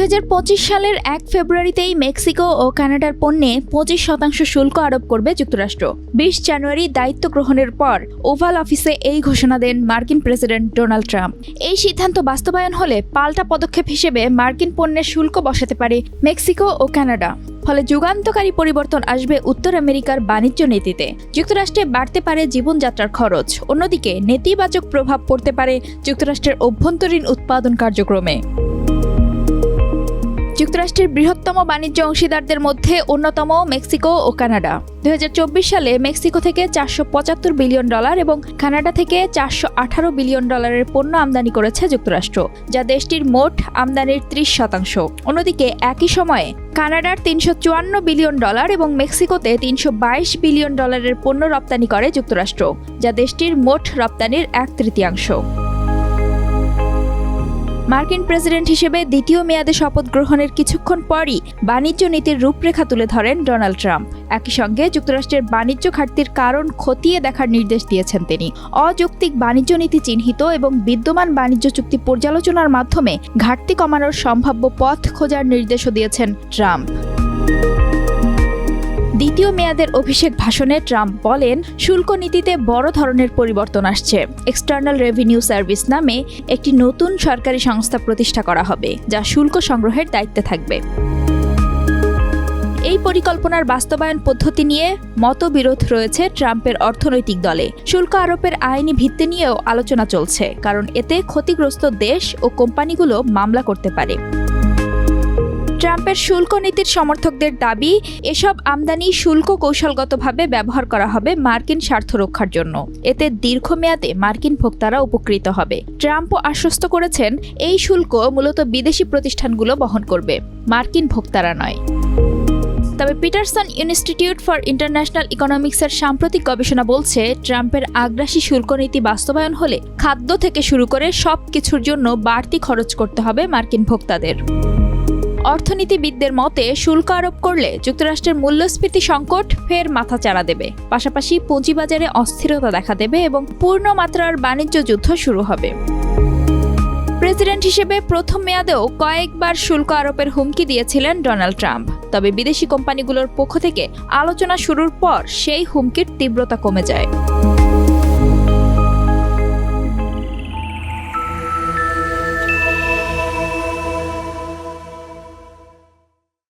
2025 সালের 1 ফেব্রুয়ারিতেই মেক্সিকো ও কানাডার পণ্যে 25% শুল্ক আরোপ করবে যুক্তরাষ্ট্র। 20 জানুয়ারি দায়িত্ব গ্রহণের পর ওভাল অফিসে এই ঘোষণা দেন মার্কিন প্রেসিডেন্ট ডোনাল্ড ট্রাম্প। এই সিদ্ধান্ত বাস্তবায়ন হলে পাল্টা পদক্ষেপ হিসেবে মার্কিন পণ্যের শুল্ক বসাতে পারে মেক্সিকো ও কানাডা। ফলে যুগান্তকারী পরিবর্তন আসবে উত্তর আমেরিকার বাণিজ্য নীতিতে। যুক্তরাষ্ট্রে বাড়তে পারে জীবনযাত্রার খরচ, অন্যদিকে নেতিবাচক প্রভাব পড়তে পারে যুক্তরাষ্ট্রের অভ্যন্তরীণ উৎপাদন কার্যক্রমে। যুক্তরাষ্ট্রের বৃহত্তম বাণিজ্য অংশীদারদের মধ্যে অন্যতম মেক্সিকো ও কানাডা। 2024 সালে মেক্সিকো থেকে $475 বিলিয়ন এবং কানাডা থেকে $418 বিলিয়ন পণ্য আমদানি করেছে যুক্তরাষ্ট্র, যা দেশটির মোট আমদানির 30%। অন্যদিকে একই সময়ে কানাডার $354 বিলিয়ন এবং মেক্সিকোতে $322 বিলিয়ন পণ্য রপ্তানি করে যুক্তরাষ্ট্র, যা দেশটির মোট রপ্তানির 1/3। মার্কিন প্রেসিডেন্ট হিসেবে দ্বিতীয় মেয়াদে শপথ গ্রহণের কিছুক্ষণ পরই বাণিজ্য নীতির রূপরেখা তুলে ধরেন ডোনাল্ড ট্রাম্প। একই সঙ্গে যুক্তরাষ্ট্রের বাণিজ্য ঘাটতির কারণ খতিয়ে দেখার নির্দেশ দিয়েছেন তিনি। অযৌক্তিক বাণিজ্য নীতি চিহ্নিত এবং বিদ্যমান বাণিজ্য চুক্তি পর্যালোচনার মাধ্যমে ঘাটতি কমানোর সম্ভাব্য পথ খোঁজার নির্দেশও দিয়েছেন ট্রাম্প। দ্বিতীয় মেয়াদের অভিষেক ভাষণে ট্রাম্প বলেন, শুল্ক নীতিতে বড় ধরনের পরিবর্তন আসছে। এক্সটার্নাল রেভিনিউ সার্ভিস নামে একটি নতুন সরকারি সংস্থা প্রতিষ্ঠা করা হবে, যা শুল্ক সংগ্রহের দায়িত্বে থাকবে। এই পরিকল্পনার বাস্তবায়ন পদ্ধতি নিয়ে মতবিরোধ রয়েছে ট্রাম্পের অর্থনৈতিক দলে। শুল্ক আরোপের আইনি ভিত্তি নিয়েও আলোচনা চলছে, কারণ এতে ক্ষতিগ্রস্ত দেশ ও কোম্পানিগুলো মামলা করতে পারে। ট্রাম্পের শুল্ক নীতির সমর্থকদের দাবি, এসব আমদানি শুল্ক কৌশলগতভাবে ব্যবহার করা হবে মার্কিন স্বার্থ রক্ষার জন্য। এতে দীর্ঘমেয়াদে মার্কিন ভোক্তারা উপকৃত হবে। ট্রাম্পও আশ্বস্ত করেছেন, এই শুল্ক মূলত বিদেশি প্রতিষ্ঠানগুলো বহন করবে, মার্কিন ভোক্তারা নয়। তবে পিটারসন ইনস্টিটিউট ফর ইন্টারন্যাশনাল ইকোনমিক্সের সাম্প্রতিক গবেষণা বলছে, ট্রাম্পের আগ্রাসী শুল্ক নীতি বাস্তবায়ন হলে খাদ্য থেকে শুরু করে সব কিছুর জন্য বাড়তি খরচ করতে হবে মার্কিন ভোক্তাদের। অর্থনীতিবিদদের মতে, শুল্ক আরোপ করলে যুক্তরাষ্ট্রের মূল্যস্ফীতি সংকট ফের মাথাচাড়া দেবে, পাশাপাশি পুঁজিবাজারে অস্থিরতা দেখা দেবে এবং পূর্ণমাত্রার বাণিজ্য যুদ্ধ শুরু হবে। প্রেসিডেন্ট হিসেবে প্রথম মেয়াদেও কয়েকবার শুল্ক আরোপের হুমকি দিয়েছিলেন ডোনাল্ড ট্রাম্প। তবে বিদেশি কোম্পানিগুলোর পক্ষ থেকে আলোচনা শুরুর পর সেই হুমকির তীব্রতা কমে যায়।